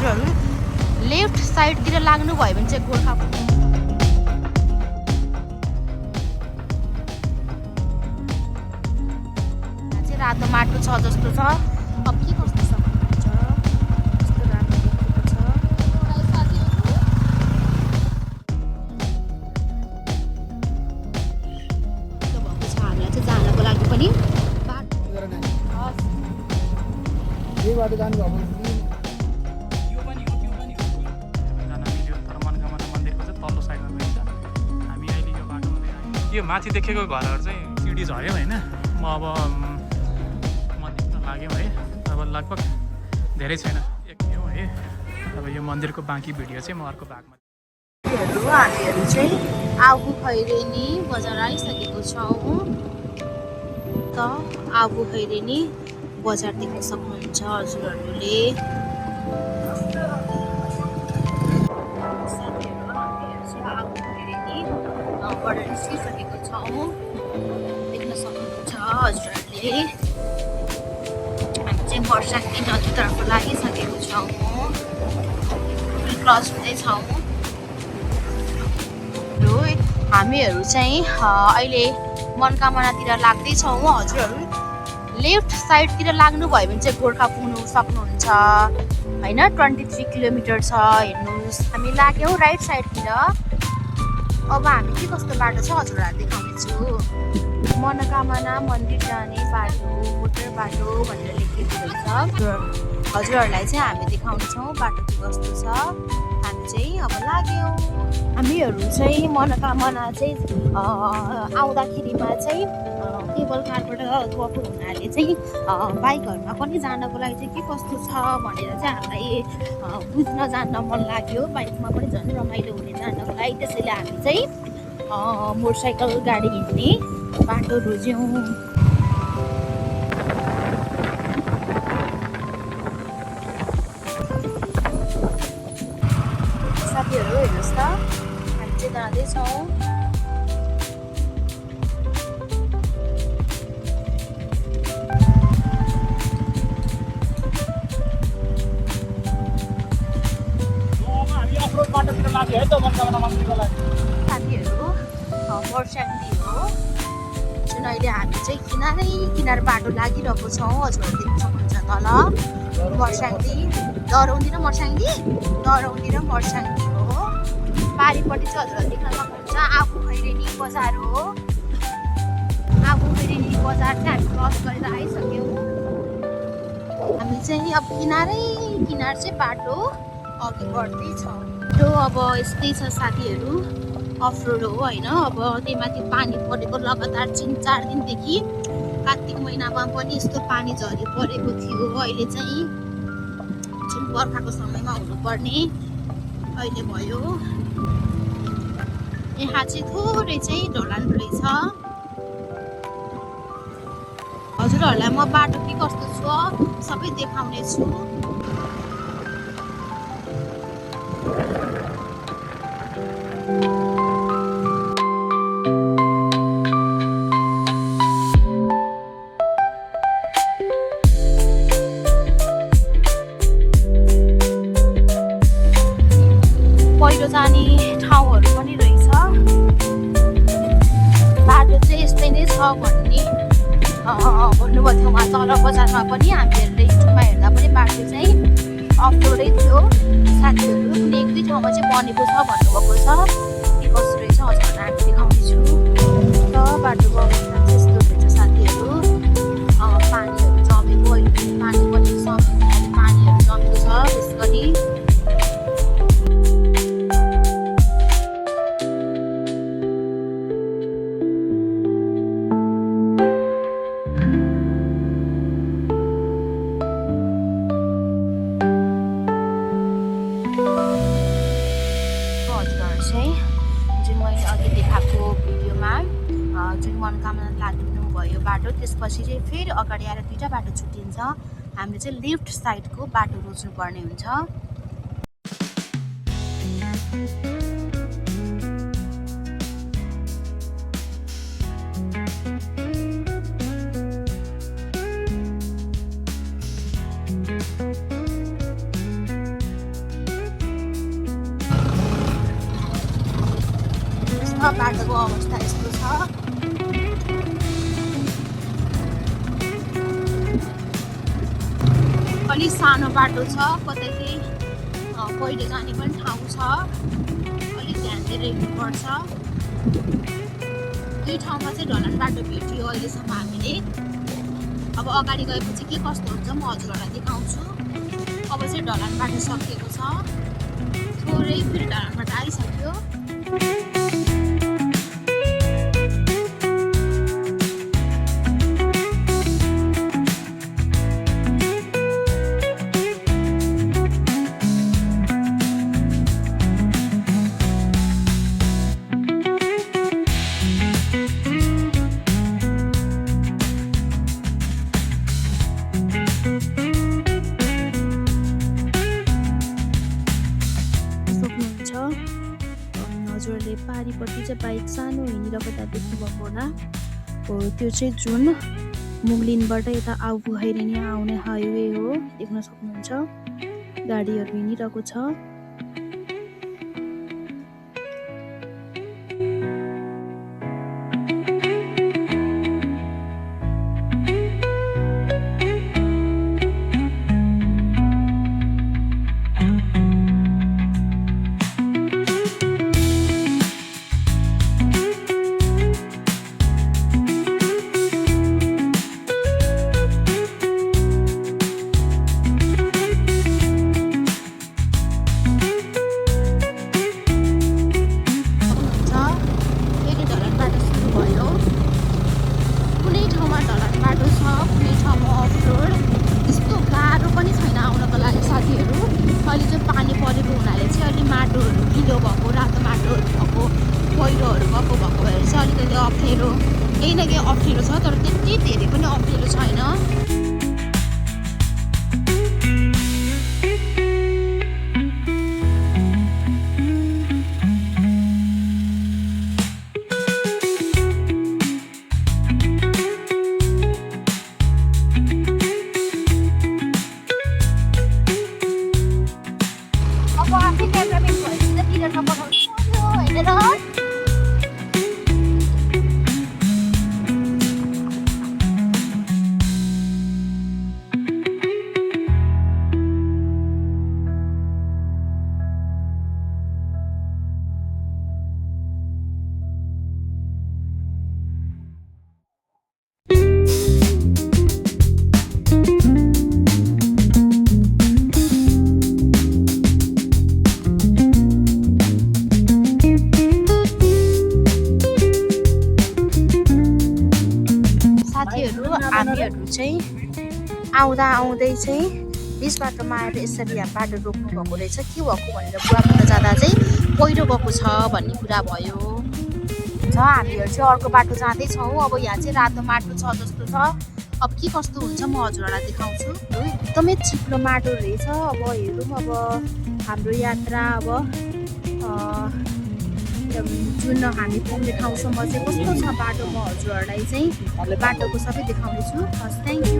हजुरहरू left साइडतिर लाग्नु भयो भने चाहिँ गोर्खा चाहिँ रातो माटो छ जस्तो छ। अब के कस्तो छ कस्तो राम्रो देखेको छ। भएको छ हामीलाई चाहिँ जानको लागि पनि बाटो जानु भयो यो माथि देखेको घरहरू चाहिँ सिडी झऱ्यो होइन। म अब मन्दिरमा लाग्यौँ है। अब लगभग धेरै छैन, एक हो है। अब यो मन्दिरको बाँकी भिडियो चाहिँ म अर्को भागमा। हामीहरू चाहिँ आबु खैरेनी बजार आइसकेको छौँ। त आबु खैरेनी बजार देख्न सक्नुहुन्छ हजुरहरूले। बजार निस्किसकेको छौँ, देख्न सक्नुहुन्छ हजुरहरूले। हामी चाहिँ वर्षाकी नदीतर्फ लागिसकेको छौँ, क्रस हुँदैछौँ। हामीहरू चाहिँ अहिले मनकामनातिर लाग्दैछौँ। हजुरहरू लेफ्ट साइडतिर लाग्नु भयो भने चाहिँ गोर्खा पुग्नु सक्नुहुन्छ होइन। 23 किलोमिटर छ हेर्नुहोस्। हामी लाग्यौँ राइट साइडतिर। अब हामी के कस्तो बाटो छ हजुरहरूलाई देखाउनेछु। मनोकामना मन्दिर जाने बाटो, मोटर बाटो भनेर लेखेको रहेछ। हजुरहरूलाई चाहिँ हामी देखाउनेछौँ बाटो के कस्तो छ। हामी चाहिँ अब लाग्यौँ। हामीहरू चाहिँ मनोकामना चाहिँ आउँदाखेरिमा चाहिँ केबल कारबाट गएको हुनाले चाहिँ बाइकहरूमा पनि जानको लागि चाहिँ के कस्तो छ भनेर चाहिँ हामीलाई बुझ्न जान्न मन लाग्यो। बाइकमा पनि झन् रमाइलो हुने जानको लागि। त्यसैले हामी चाहिँ मोटरसाइकल गाडी हिँड्ने बाटो रोज्यौँ। साथीहरू हेर्नुहोस् त, हामी चाहिँ जाँदैछौँ। साथीहरू मर्स्याङ्दी हो जुन अहिले हामी चाहिँ किनार बाटो लागिरहेको छौँ। हजुरहरू देख्न सक्नुहुन्छ तल मर्स्याङ्दी, दरौन्दी र मर्स्याङ्दी हो। पारिपट्टि चाहिँ हजुरहरू देख्न सक्नुहुन्छ आबु खैरेनी बजार हो। आबु खैरेनी बजार चाहिँ हामी क्रस गरेर आइसक्यौँ। हामी चाहिँ अब किनार चाहिँ बाटो अघि बढ्दैछौँ। अब यस्तै छ साथीहरू, अफरोड हो होइन। अब त्यही माथि पानी परेको लगातार 3-4 दिनदेखि कार्तिक महिनामा पनि यस्तो पानी झरी परेको थियो। अहिले चाहिँ जुन बर्खाको समयमा हुनुपर्ने अहिले भयो। यहाँ चाहिँ थोरै चाहिँ ढलान रहेछ। हजुरहरूलाई म बाटो के कस्तो छ सबै देखाउने छु। पहिरो जाने ठाउँहरू पनि रहेछ। बाटो चाहिँ यस्तै नै छ भन्ने भन्नुभएको थियो उहाँ तल बजारमा पनि। हामीहरूले युट्युबमा हेर्दा पनि बाटो चाहिँ अफरोडै थियो। साथीहरू कुनै 1-2 ठाउँमा चाहिँ बनेको छ भन्नुभएको छ। के कस्तो रहेछ हजुरहरूलाई हामी देखाउनेछु। र बाटोको अवस्था चाहिँ यस्तो रहेछ साथीहरू। पानीहरू जमेको, पानी पनि पानीहरू जमेको छ विशेष गरी। जुन मैले अघि देखाएको भिडियोमा जुन मनोकामना लाग्नु भयो बाटो, त्यसपछि चाहिँ फेरि अगाडि आएर 2टा बाटो छुट्टिन्छ। हामीले चाहिँ लेफ्ट साइडको बाटो रोज्नुपर्ने हुन्छ। बाटोको अवस्था यस्तो छ। अलि सानो बाटो छ, कतै केही पहिरो जाने पनि ठाउँ छ, अलिक ध्यान दिएर हिँड्नुपर्छ। दुई ठाउँमा चाहिँ ढलान बाटो भेटियो अहिलेसम्म हामीले। अब अगाडि गएपछि के कस्तो हुन्छ म हजुरहरूलाई देखाउँछु। अब चाहिँ ढलान बाटो सकिएको छ, थोरै फेरि ढलान बाटो आइसक्यो। हजुरहरूले पारिपट्टि चाहिँ बाइक सानो हिँडिरहेको त देख्नुभएको होला हो, त्यो चाहिँ जुन मुगलिनबाट यता आउपु खैरेनी आउने हाइवे हो, देख्न सक्नुहुन्छ गाडीहरू हिँडिरहेको छ। अहिले चाहिँ पानी परेको हुनाले चाहिँ अलि माटोहरू गिलो भएको, रातो माटोहरू भएको, पहिरोहरू गएको भएर चाहिँ अलिकति अप्ठ्यारो, केही न केही अप्ठ्यारो छ, तर त्यति धेरै पनि अप्ठ्यारो छैन। हामीहरू चाहिँ आउँदा आउँदै चाहिँ बिच बाटोमा आएर यसरी यहाँ बाटो रोक्नु भएको रहेछ, के भएको भनेर बुवा पुग्न जाँदा चाहिँ पहिरो गएको छ भन्ने कुरा भयो। हामीहरू चाहिँ अर्को बाटो जाँदैछौँ। अब यहाँ चाहिँ रातो माटो छ जस्तो छ, अब के कस्तो हुन्छ म हजुरहरूलाई देखाउँछु। एकदमै चिप्लो माटो रहेछ। अब हेरौँ अब हाम्रो यात्रा अब जुन हामी पुग्ने ठाउँसम्म चाहिँ कस्तो छ बाटो, म हजुरहरूलाई चाहिँ बाटोको सबै देखाउनेछु। हस्, थ्याङ्क यू।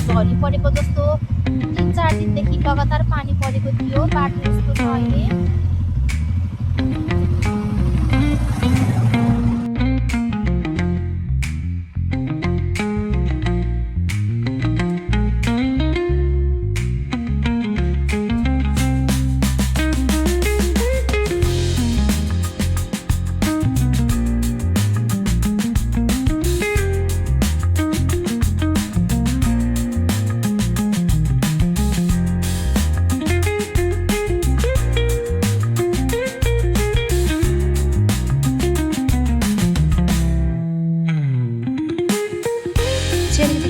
झरी परेको जस्तो 3-4 दिनदेखि लगातार पानी परेको थियो, बाटो यस्तो छ अहिले।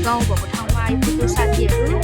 गाउँ भएको ठाउँमा आइपुग्यो साथीहरू।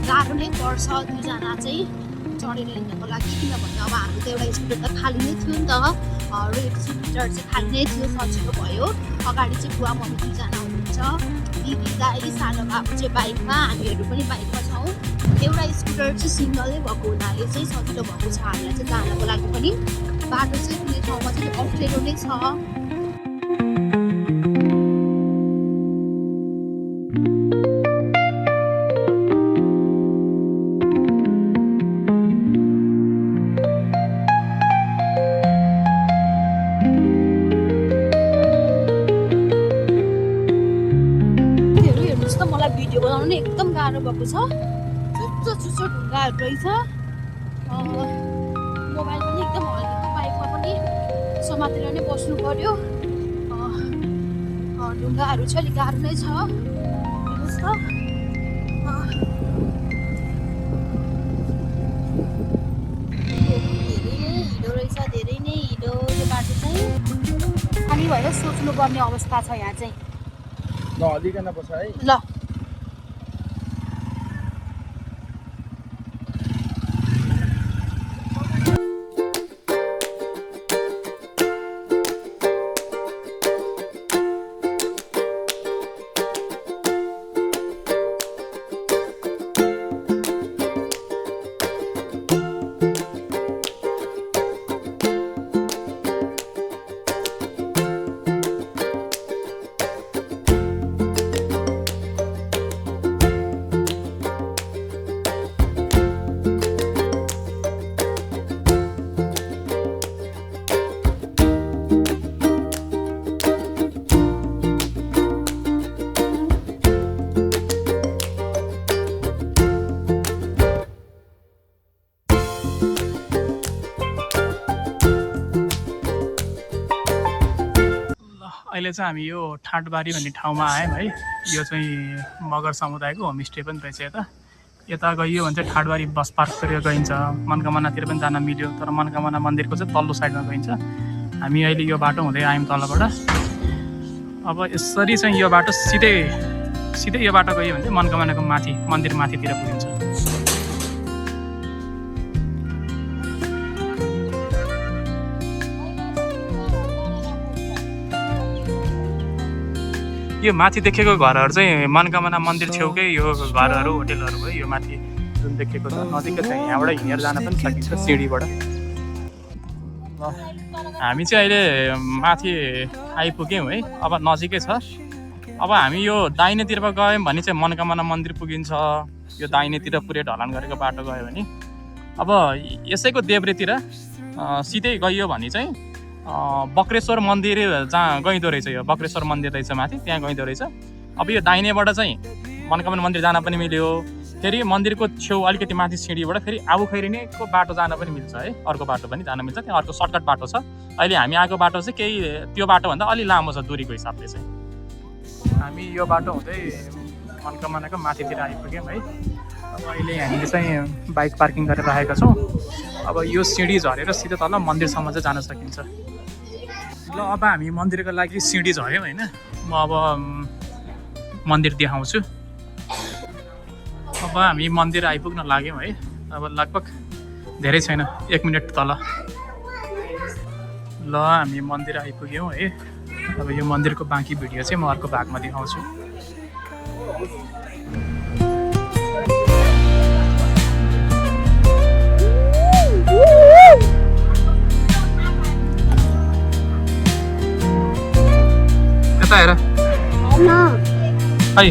गाह्रो नै पर्छ दुईजना चाहिँ चढेर हिँड्नको लागि, किनभने अब हाम्रो त एउटा स्कुटर त खाली नै थियो नि त, रेड स्कुटर चाहिँ खाली नै थियो, सजिलो भयो। अगाडि चाहिँ बुवा मम्मी दुईजना हुनुहुन्छ, दिदी दाइ सानो बाबु चाहिँ बाइकमा, हामीहरू पनि बाइकमा छौँ। एउटा स्कुटर चाहिँ सिङ्गलै भएको हुनाले चाहिँ सजिलो भएको छ हामीलाई चाहिँ जानको लागि पनि। बाटो चाहिँ कुनै ठाउँमा चाहिँ अप्ठ्यारो नै छ। मलाई भिडियो बनाउनु नै एकदम गाह्रो भएको छ, चुच्चो चुच्चो ढुङ्गाहरू रहेछ। मोबाइल पनि एकदम हल्लिएको, बाइकमा पनि समातेर नै बस्नु पर्यो। ढुङ्गाहरू चाहिँ अलिक गाह्रो नै छ, हेर्नुहोस् त। धेरै नै हिँडो रहेछ, धेरै नै हिँडो यो बाटो चाहिँ। खाली भएर सोच्नुपर्ने अवस्था छ यहाँ चाहिँ। ल हल्लिकन बस है। ल अहिले चाहिँ हामी यो ठाडबारी भन्ने ठाउँमा आयौँ है। यो चाहिँ मगर समुदायको होमस्टे पनि रहेछ। यता गइयो भने चाहिँ ठाडबारी बस पार्कतिर गइन्छ, मनकामनातिर पनि जान मिल्यो, तर मनकामना मन्दिरको चाहिँ तल्लो साइडमा गइन्छ। हामी अहिले यो बाटो हुँदै आयौँ तलबाट। अब यसरी चाहिँ यो बाटो सिधै यो बाटो गयो भने चाहिँ मनकामनाको माथि मन्दिर माथितिर पुगिन्छ। यो माथि देखेको घरहरू चाहिँ मनकामना मन्दिर छेउकै यो घरहरू, होटेलहरू भयो। यो माथि जुन देखेको छ नजिकै छ, यहाँबाट हिँडेर जान पनि सकिन्छ सिँढीबाट। हामी चाहिँ अहिले माथि आइपुग्यौँ है, अब नजिकै छ। अब हामी यो दाहिनेतिर गयौँ भने चाहिँ मनकामना मन्दिर पुगिन्छ। यो दाहिनेतिर पुरै ढलान गरेको बाटो गयो भने अब यसैको देब्रेतिर सिधै गइयो भने चाहिँ बक्रेश्वर मन्दिर जहाँ गइँदो रहेछ। यो बक्रेश्वर मन्दिर रहेछ माथि, त्यहाँ गइँदो रहेछ। अब यो दाहिनेबाट चाहिँ मनकामना मन्दिर जान पनि मिल्यो। फेरि मन्दिरको छेउ अलिकति माथि सिँढीबाट फेरि आबु खैरेनीको बाटो जान पनि मिल्छ है, अर्को बाटो पनि जान मिल्छ। त्यहाँ अर्को सर्टकट बाटो छ। अहिले हामी आएको बाटो चाहिँ केही त्यो बाटोभन्दा अलि लामो छ दूरीको हिसाबले चाहिँ। हामी यो बाटो हुँदै मनकामनाको माथितिर आइपुग्यौँ है। अब अहिले हामीले चाहिँ बाइक पार्किङ गरेर राखेका छौँ। अब यो सिँढी झरेर सिधै तल मन्दिरसम्म चाहिँ जान सकिन्छ। ल अब हामी मन्दिरको लागि सिँढी झऱ्यौँ होइन, म अब मन्दिर देखाउँछु। अब हामी मन्दिर आइपुग्न लाग्यौँ है। अब लगभग धेरै छैन, 1 मिनट तल। ल हामी मन्दिर आइपुग्यौँ है। अब यो मन्दिरको बाँकी भिडियो चाहिँ म अर्को भागमा देखाउँछु। यता हेर है।